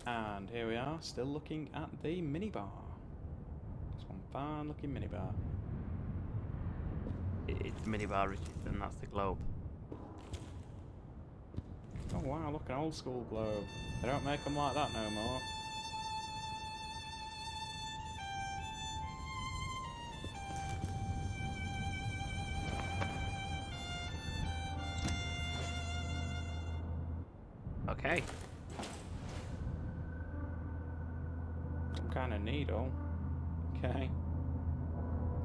And here we are, still looking at the minibar. This one fine looking minibar. It's minibar, Richard, and that's the globe. Oh wow, look, an old school globe. They don't make them like that no more. Okay. Some kind of needle. Okay.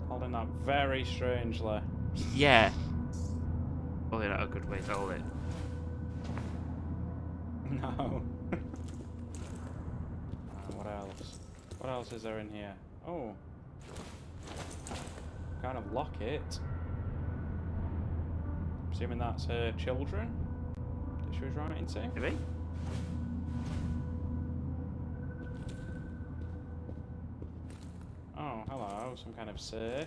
Holding that very strangely. Yeah. Probably not a good way to hold it. No. What else? What else is there in here? Oh. Kind of locket. Assuming that's her children that she was writing to. Maybe? Oh, hello. Some kind of safe.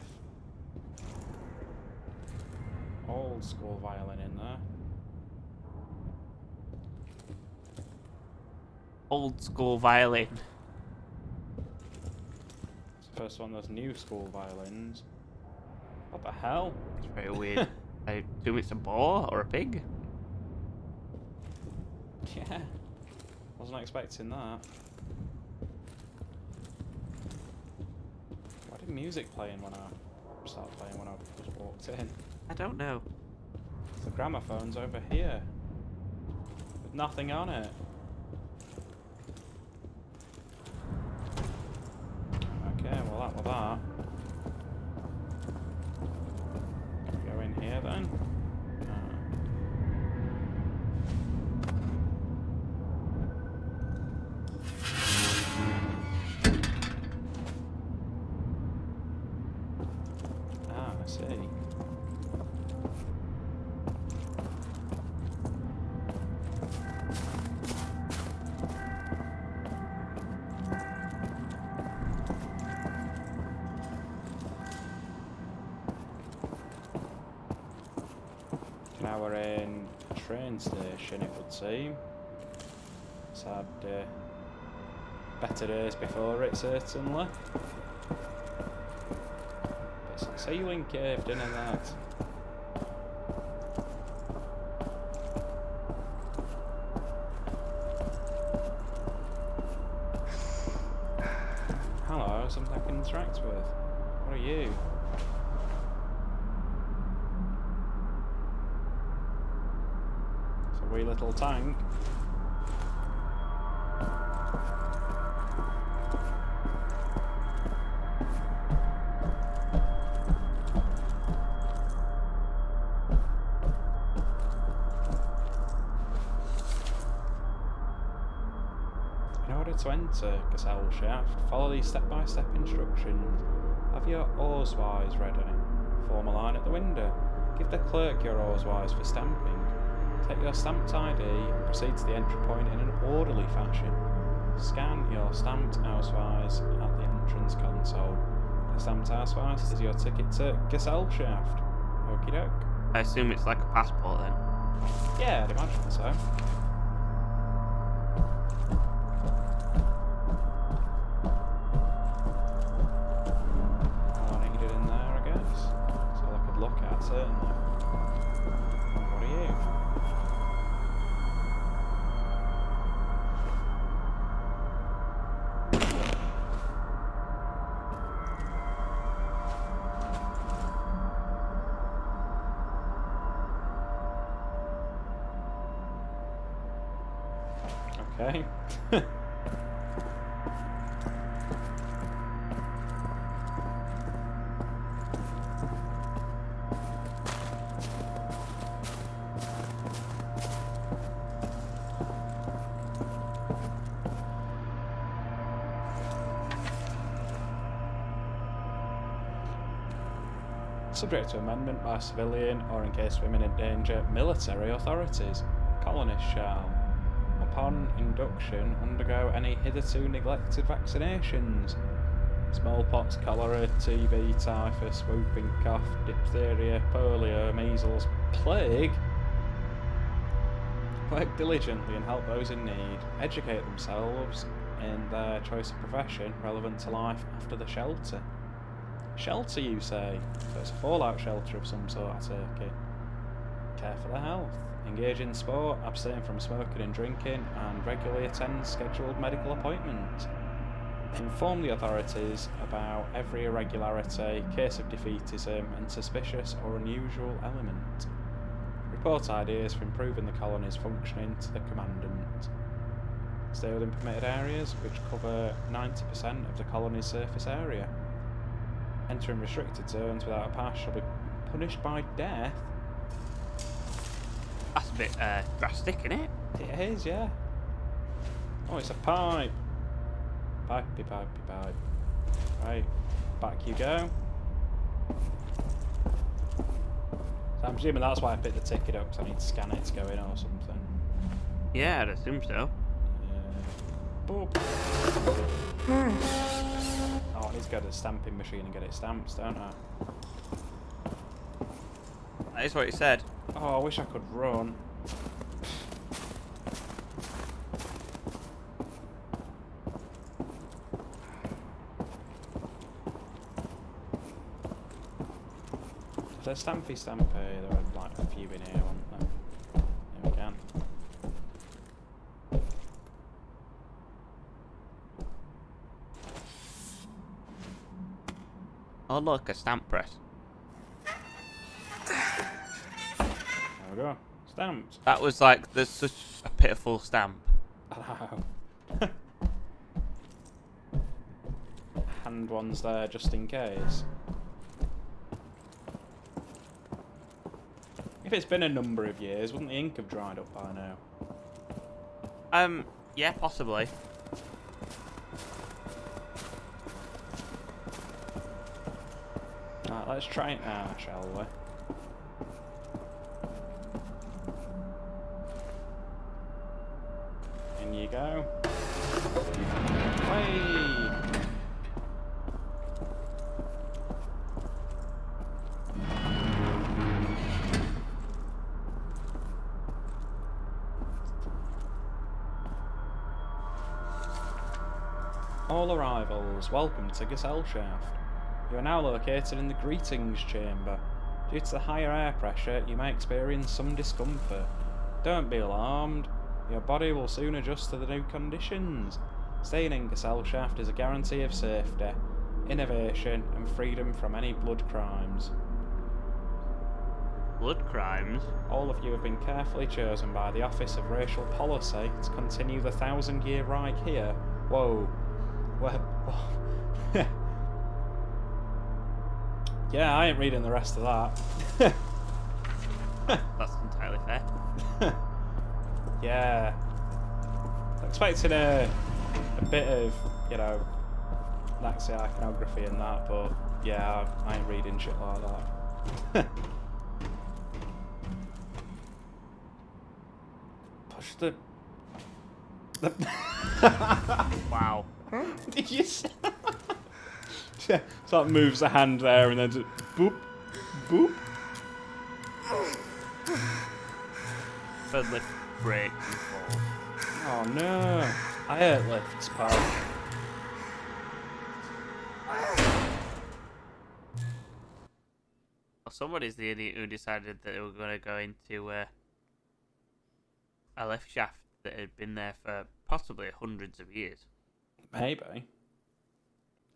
Old school violin in there. Old school violin. It's the first one of those new school violins. What the hell? It's very weird. I assume it's a boar or a pig. Yeah. Wasn't expecting that. Why did music playing when I started playing when I just walked in? I don't know. The gramophone's over here. With nothing on it. Okay, well that was that. Go in here then. I see. Now we're in a train station, it would seem. It's had better days before it, certainly. It's the ceiling caved in and that. Hello, something I can interact with. What are you? It's a wee little tank. In order to enter Gesellschaft, follow these step-by-step instructions. Have your Ausweis ready. Form a line at the window. Give the clerk your Ausweis for stamping. Take your stamped ID and proceed to the entry point in an orderly fashion. Scan your stamped Ausweis at the entrance console. The stamped Ausweis is your ticket to Gesellschaft. Okie doke. I assume it's like a passport then. Yeah, I'd imagine so. All needed in there, I guess. That's all I could look at, certainly. What are you? Okay. Subject to amendment by civilian or, in case of imminent danger, military authorities. Colonists shall, upon induction, undergo any hitherto neglected vaccinations. Smallpox, cholera, TB, typhus, whooping cough, diphtheria, polio, measles, plague, Work diligently and help those in need. Educate themselves in their choice of profession relevant to life after the shelter. Shelter, you say? So it's a fallout shelter of some sort, I take it. Care for their health. Engage in sport, abstain from smoking and drinking, and regularly attend scheduled medical appointments. Inform the authorities about every irregularity, case of defeatism, and suspicious or unusual element. Report ideas for improving the colony's functioning to the Commandant. Stay within permitted areas, which cover 90% of the colony's surface area. Entering restricted zones without a pass shall be punished by death. That's a bit drastic, isn't it? It is, yeah. Oh, it's a pipe. Pipey, pipey, pipe. Right, back you go. So I'm assuming that's why I picked the ticket up, because I need to scan it to go in or something. Yeah, I'd assume so. Yeah. Boop. Oh, I need to go to the stamping machine and get it stamped, don't I? That is what it said. Oh, I wish I could run. There's Stampy Stampy, there are like a few in here, aren't there? Here we can. Oh look, a stamp press. There we go. Stamped. That was like, there's such a pitiful stamp. I know. Hand ones there just in case. If it's been a number of years, wouldn't the ink have dried up by now? Yeah, possibly. Right, let's try it now, shall we? In you go. Whey! All arrivals, welcome to Gesellschaft. You are now located in the greetings chamber. Due to the higher air pressure, you may experience some discomfort. Don't be alarmed. Your body will soon adjust to the new conditions. Staying in Gesellschaft is a guarantee of safety, innovation, and freedom from any blood crimes. Blood crimes? All of you have been carefully chosen by the Office of Racial Policy to continue the 1,000-year Reich here. Whoa. Well, yeah, I ain't reading the rest of that. That's entirely fair. Yeah. I expected a bit of, you know, Nazi iconography and that, but yeah, I ain't reading shit like that. Push the... Wow. Did you see? Yeah, so it moves the hand there and then just boop, boop. Third lift break and fall. Oh no. I hate lifts, pal. Well, somebody's the idiot who decided that they were going to go into a lift shaft that had been there for possibly hundreds of years. Maybe.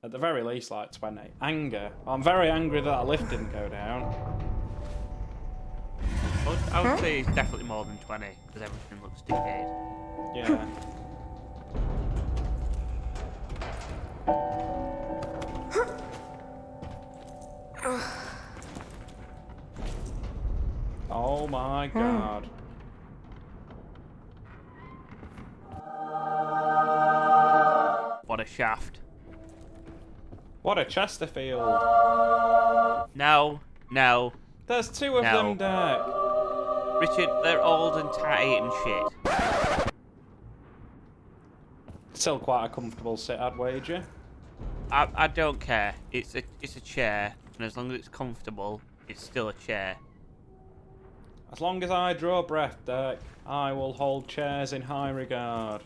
At the very least, like 20. Anger. I'm very angry that that lift didn't go down. I would say it's definitely more than 20, because everything looks decayed. Yeah. Oh my god. What a shaft. What a Chesterfield. No, no. There's two of them, Dirk. Richard, they're old and tatty and shit. Still quite a comfortable sit, I'd wager. I don't care. It's a chair, and as long as it's comfortable, it's still a chair. As long as I draw breath, Dirk, I will hold chairs in high regard.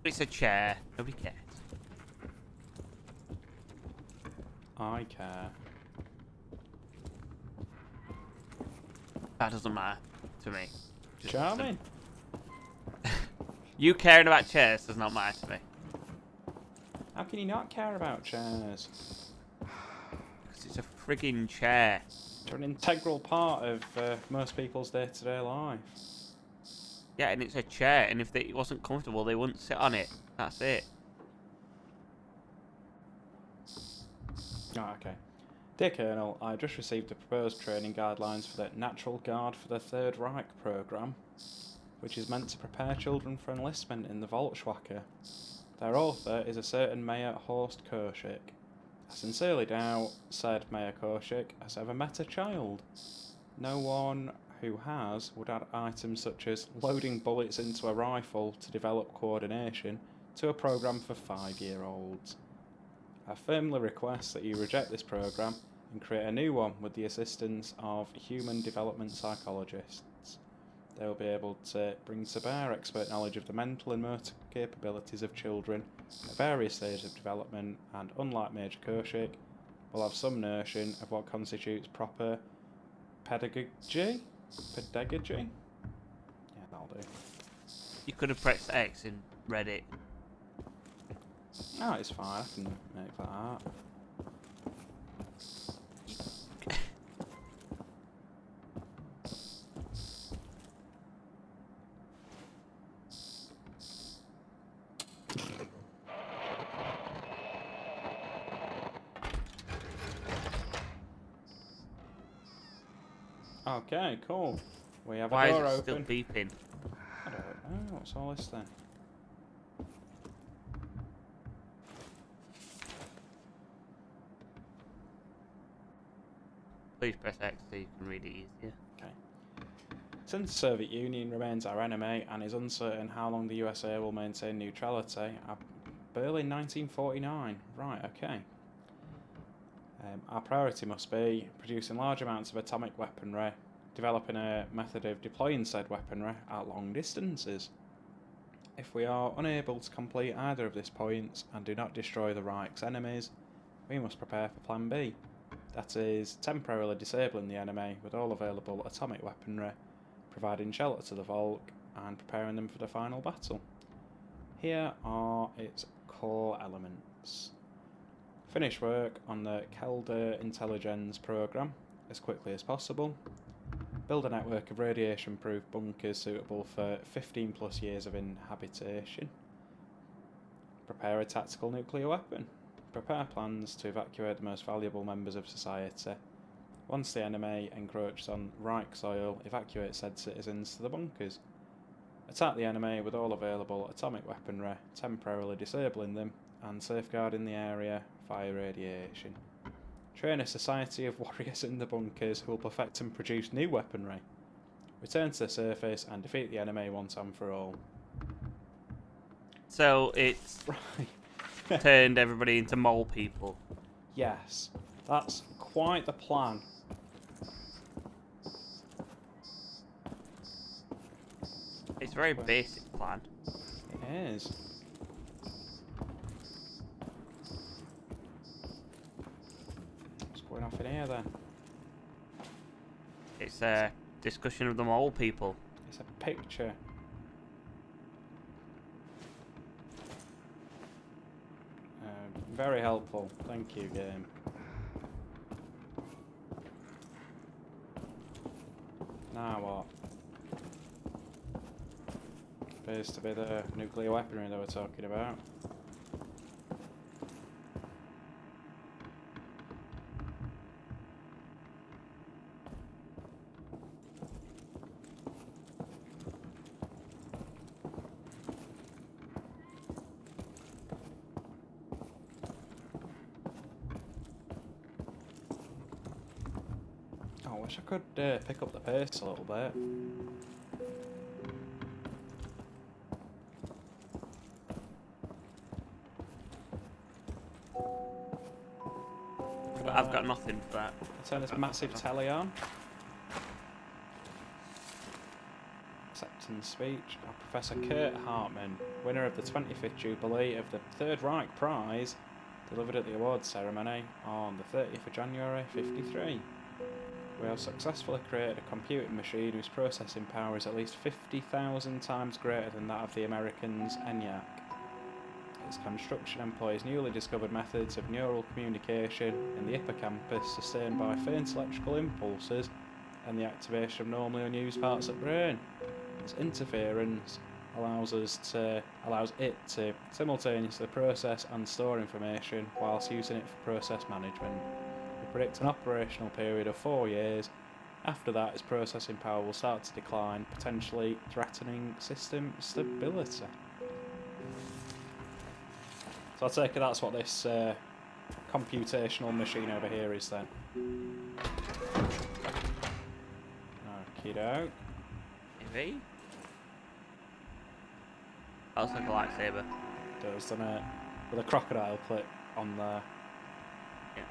It's a chair. Nobody cares. I care. That doesn't matter to me. Just Charming. You caring about chairs does not matter to me. How can you not care about chairs? Because it's a frigging chair. They're an integral part of most people's day-to-day life. Yeah, and it's a chair, and if it wasn't comfortable, they wouldn't sit on it. That's it. Oh, okay. Dear Colonel, I just received the proposed training guidelines for the Natural Guard for the Third Reich programme, which is meant to prepare children for enlistment in the Volkswache. Their author is a certain Mayor Horst Koschik. I sincerely doubt, said Mayor Koschik, has ever met a child. No one who has would add items such as loading bullets into a rifle to develop coordination to a programme for 5-year-olds. I firmly request that you reject this programme and create a new one with the assistance of human development psychologists. They will be able to bring to bear expert knowledge of the mental and motor capabilities of children at various stages of development and, unlike Major Koschik, will have some notion of what constitutes proper pedagogy? Pedagogy? Yeah, that'll do. You could have pressed X and read it. Oh, it's fine, I can make that. Okay, cool. We have Why a door is it open. still beeping? I don't know, what's all this then? Please press X so you can read it easier. Okay. Since the Soviet Union remains our enemy and is uncertain how long the USA will maintain neutrality, Berlin 1949. Right, okay. Our priority must be producing large amounts of atomic weaponry, developing a method of deploying said weaponry at long distances. If we are unable to complete either of these points and do not destroy the Reich's enemies, we must prepare for Plan B. That is, temporarily disabling the enemy with all available atomic weaponry, providing shelter to the Volk, and preparing them for the final battle. Here are its core elements. Finish work on the Kelder Intelligence Programme as quickly as possible. Build a network of radiation-proof bunkers suitable for 15 plus years of inhabitation. Prepare a tactical nuclear weapon. Prepare plans to evacuate the most valuable members of society. Once the enemy encroaches on Reich soil, evacuate said citizens to the bunkers. Attack the enemy with all available atomic weaponry, temporarily disabling them and safeguarding the area via radiation. Train a society of warriors in the bunkers who will perfect and produce new weaponry. Return to the surface and defeat the enemy once and for all. So it's Right. turned everybody into mole people. Yes, that's quite the plan. It's a very basic plan. It is. What's going off in here then? It's a discussion of the mole people. It's a picture. Very helpful. Thank you, game. Now what? Appears to be the nuclear weaponry they were talking about. I wish I could pick up the pace a little bit. But I've got nothing for that. Turn this massive telly on. acceptance speech by Professor Kurt Hartman, winner of the 25th Jubilee of the Third Reich Prize, delivered at the awards ceremony on the 30th of January 53. We have successfully created a computing machine whose processing power is at least 50,000 times greater than that of the Americans' ENIAC. Its construction employs newly discovered methods of neural communication in the hippocampus sustained by faint electrical impulses and the activation of normally unused parts of the brain. Its interference allows it to simultaneously process and store information whilst using it for process management. We predict an operational period of 4 years. After that, its processing power will start to decline, potentially threatening system stability. So I take it that's what this computational machine over here is then. Okie doke. Maybe? That looks like a lightsaber. Does, doesn't it? With a crocodile clip on there. Yeah.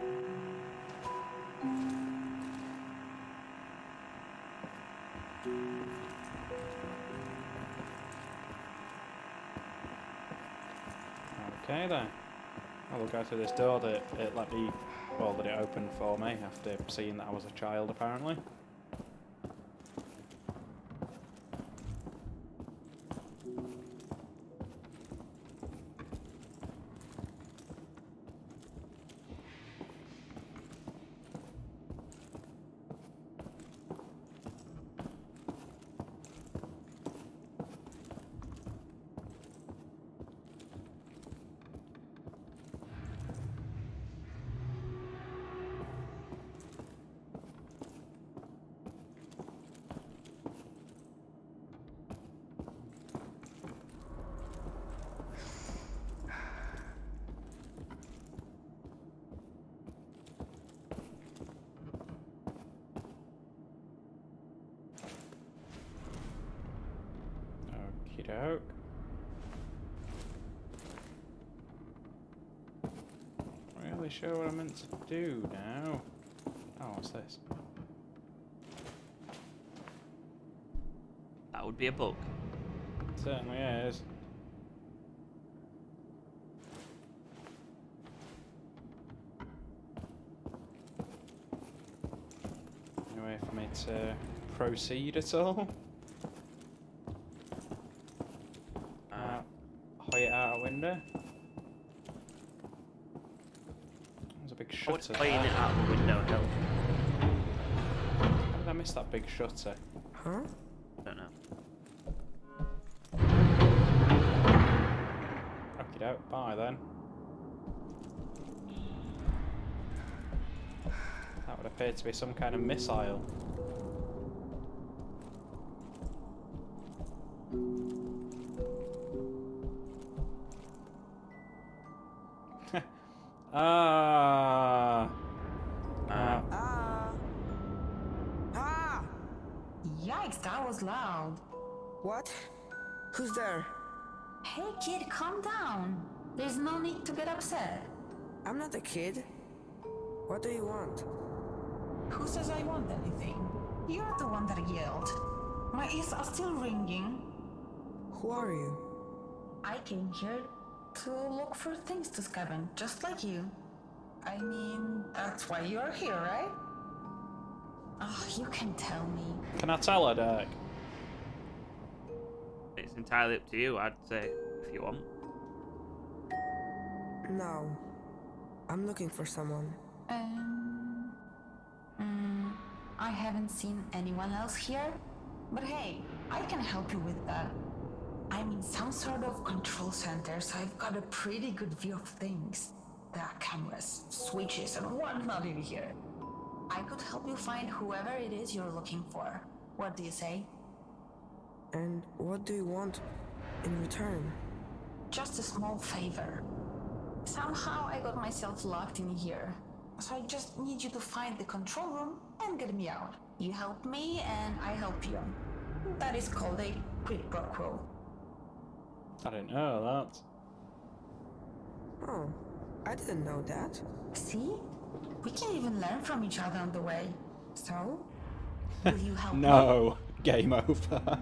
Okay then. I will go through this door that it let me, well, that it opened for me after seeing that I was a child apparently. Okey-doke. Not really sure what I'm meant to do now. Oh, what's this? That would be a bug. It certainly is. Any way for me to proceed at all? Hoy it out a window. There's a big I would shutter playing there. it out the window help. How did I miss that big shutter? Huh? Don't know. Okie doke, bye then. That would appear to be some kind of missile. Ah. Yikes, that was loud. What? Who's there? Hey kid, calm down. There's no need to get upset. I'm not a kid. What do you want? Who says I want anything? You're the one that yelled. My ears are still ringing. Who are you? I came here to look for things to scavenge, just like you. I mean, that's why you're here, right? Oh, you can tell me. Can I tell her, Dirk? It's entirely up to you, I'd say, if you want. No. I'm looking for someone. I haven't seen anyone else here, but hey, I can help you with that. I'm in some sort of control center, so I've got a pretty good view of things. There are cameras, switches, and whatnot in here. I could help you find whoever it is you're looking for. What do you say? And what do you want in return? Just a small favor. Somehow I got myself locked in here. So I just need you to find the control room and get me out. You help me and I help you. That is called a quid pro quo. I didn't know that. Oh, I didn't know that. See? We can even learn from each other on the way. So, will you help me? No. Game over.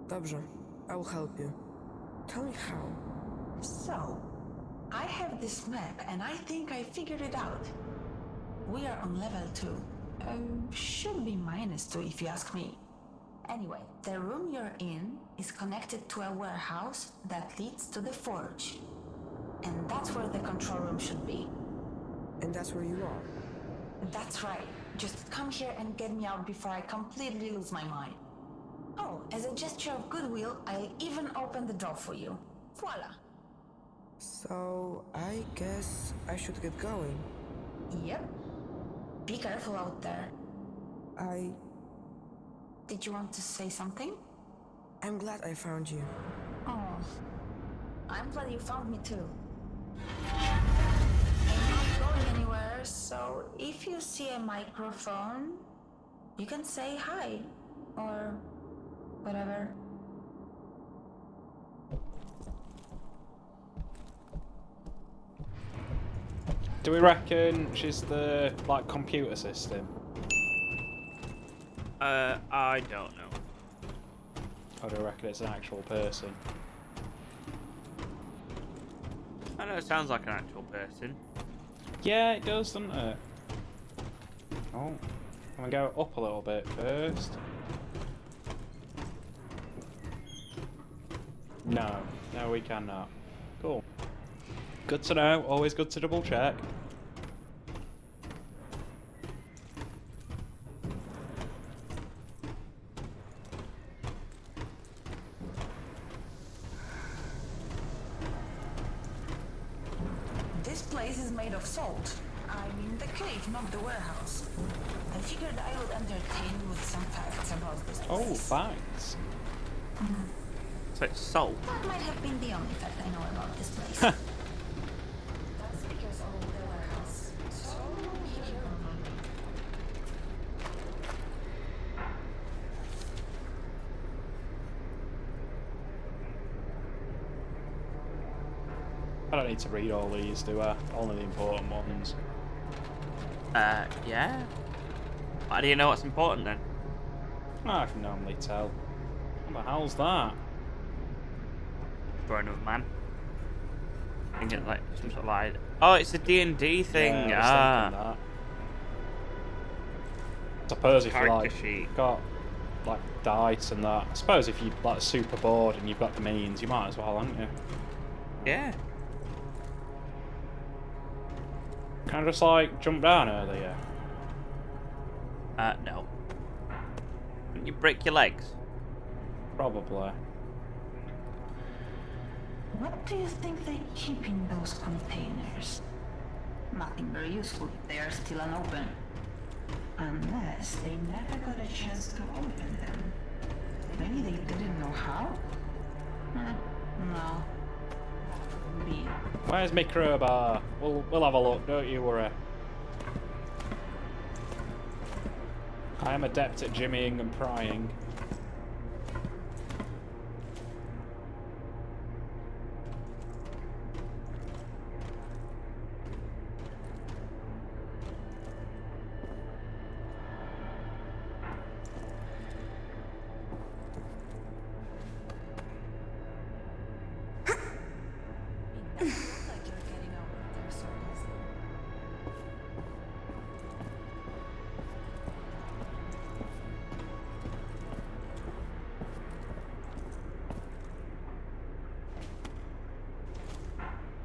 Dobrze, I will help you. Tell me how. So, I have this map and I think I figured it out. We are on level 2. Should be -2 if you ask me. Anyway, the room you're in is connected to a warehouse that leads to the forge. And that's where the control room should be. And that's where you are. That's right. Just come here and get me out before I completely lose my mind. Oh, as a gesture of goodwill, I'll even open the door for you. Voila. So, I guess I should get going. Yep. Be careful out there. Did you want to say something? I'm glad I found you. Oh, I'm glad you found me too. I'm not going anywhere, so if you see a microphone, you can say hi or whatever. Do we reckon she's the like computer system? I don't know. Or do we reckon it's an actual person? I know it sounds like an actual person. Yeah, it does, doesn't it? Oh, can we go up a little bit first? No, we cannot. Cool. Good to know, always good to double check. This place is made of salt. I mean the cave, not the warehouse. I figured I would entertain you with some facts about this place. Oh, thanks. So it's salt. That might have been the only fact I know about this place. That's because of the warehouse. So here. I don't need to read all these, do I? Only the important ones. Yeah. Why do you know what's important then? I can normally tell. What the hell's that? For another man. I think it's like some sort of like. Oh, it's a D&D thing. Yeah, I was thinking that. I suppose if you Character like sheet. got like dice and that. I suppose if you're like super bored and you've got the means, you might as well, haven't you? Yeah. Can I just like jump down earlier? No. Wouldn't you break your legs? Probably. What do you think they keep in those containers? Nothing very useful if they are still unopened. Unless they never got a chance to open them. Maybe they didn't know how? No. Be. Where's my crowbar? We'll have a look, don't you worry. I am adept at jimmying and prying.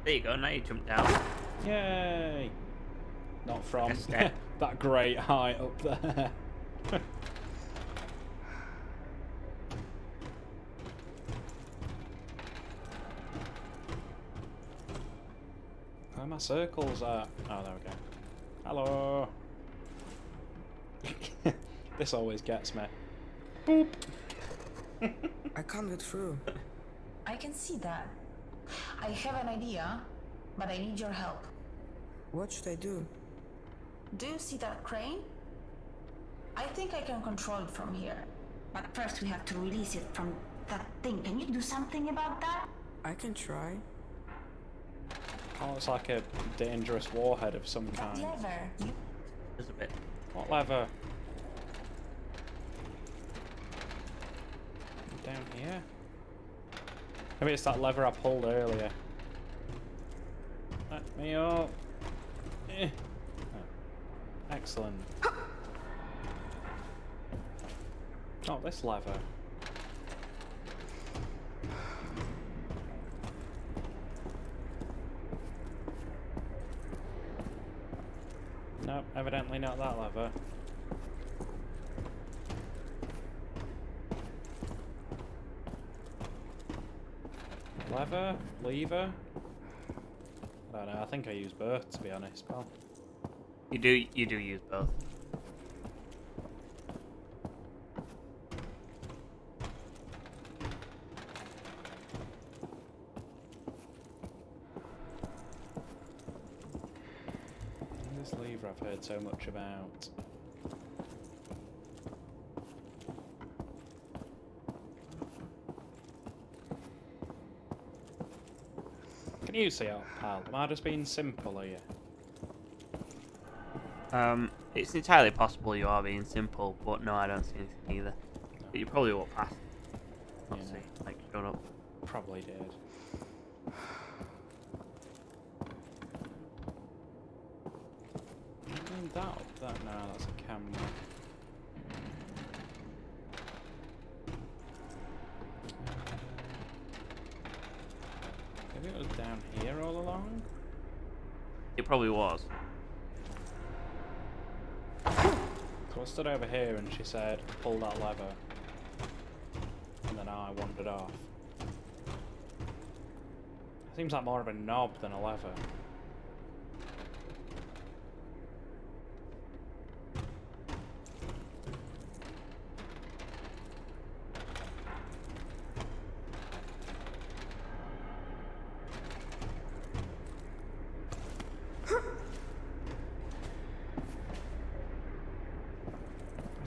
There you go, now you jump down. Yay! Not from A step. that great height up there. Where are my circles at? Oh, there we go. Hello! This always gets me. Boop! I can't get through. I can see that. I have an idea, but I need your help. What should I do? Do you see that crane? I think I can control it from here. But first we have to release it from that thing. Can you do something about that? I can try. Oh, it's like a dangerous warhead of some That kind. lever. There's a bit. What lever? down here? Maybe it's that lever I pulled earlier. Let me up. Oh, excellent. Oh, this lever. Nope, evidently not that lever. Lever? Lever? I don't know, I think I use both, to be honest, pal. You do use both. This lever I've heard so much about. Can you see it, pal? Am I just being simple here? It's entirely possible you are being simple, but no, I don't see anything either. But you probably walk past. I'll Yeah. see. Like, shut up. Probably did. That up, that no, that's a camera. Maybe it was down here all along? It probably was. So I stood over here and she said, pull that lever. And then I wandered off. Seems like more of a knob than a lever.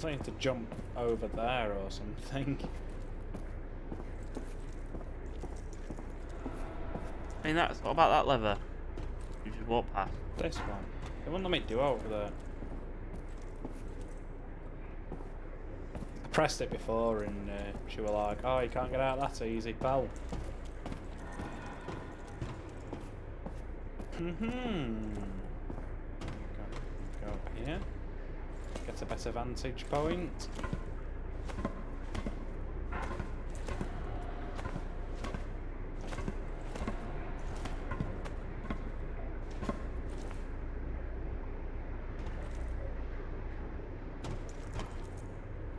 I need to jump over there or something. I mean, what about that lever? You just walk past. This one. They wouldn't let me do over there. I pressed it before and she was like, oh, you can't get out that easy, pal. Go up here. Get a better vantage point.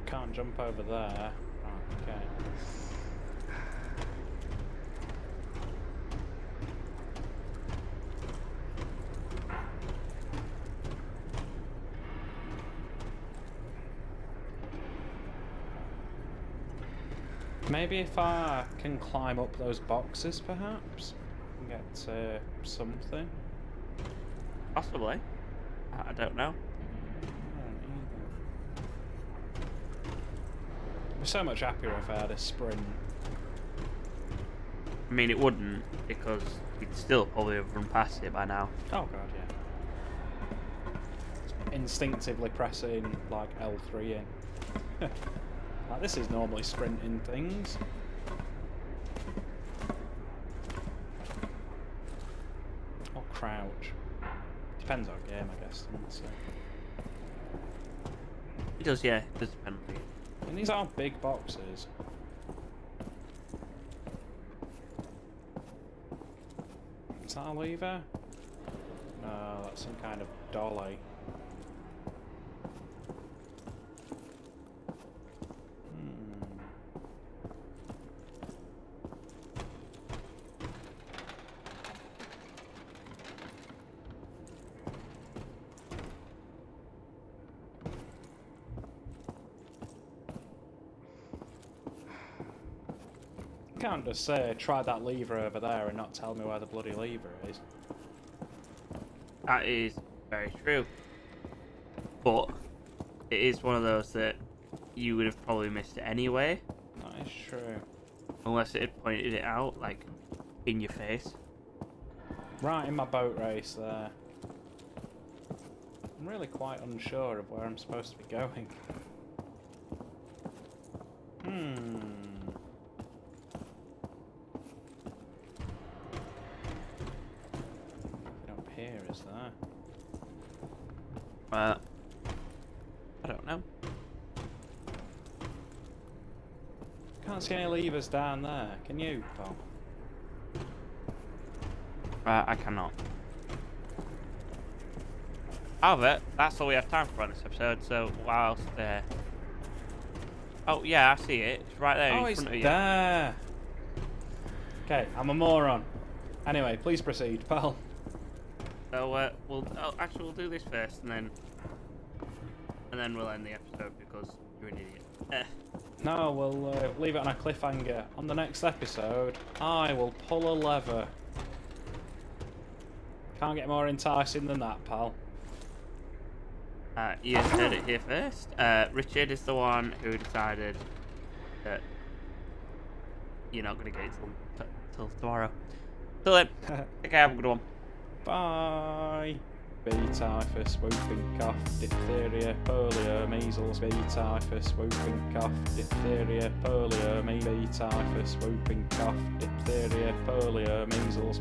Can't jump over there. Oh, okay. Maybe if I can climb up those boxes, perhaps, and get something. Possibly. I don't know. I'd be so much happier if I had a sprint. I mean, it wouldn't, because you'd still probably have run past it by now. Oh god, yeah. Instinctively pressing like L3 in. Like, this is normally sprinting things. Or crouch. Depends on game, I guess. So. It does, yeah. It does depend on you. And these are big boxes. Is that a lever? No, that's some kind of dolly. You can't just say, try that lever over there and not tell me where the bloody lever is. That is very true. But it is one of those that you would have probably missed it anyway. That is true. Unless it had pointed it out, like, in your face. Right in my boat race there. I'm really quite unsure of where I'm supposed to be going. levers there? I don't know. Can't see any levers down there. Can you, pal? I cannot. However, that's all we have time for on this episode, so whilst there... Oh, yeah, I see it. It's right there Oh, in it's front of you. there! Okay, I'm a moron. Anyway, please proceed, pal. So, actually, we'll do this first, and then we'll end the episode, because you're an idiot. No, we'll leave it on a cliffhanger. On the next episode, I will pull a lever. Can't get more enticing than that, pal. Ian heard it here first. Richard is the one who decided that you're not going to get it till tomorrow. Till then, take care, have a good one. Bye. B typhus, whooping cough, diphtheria, polio, measles, B typhus, whooping cough, diphtheria, polio, B typhus, whooping cough, diphtheria, polio, measles.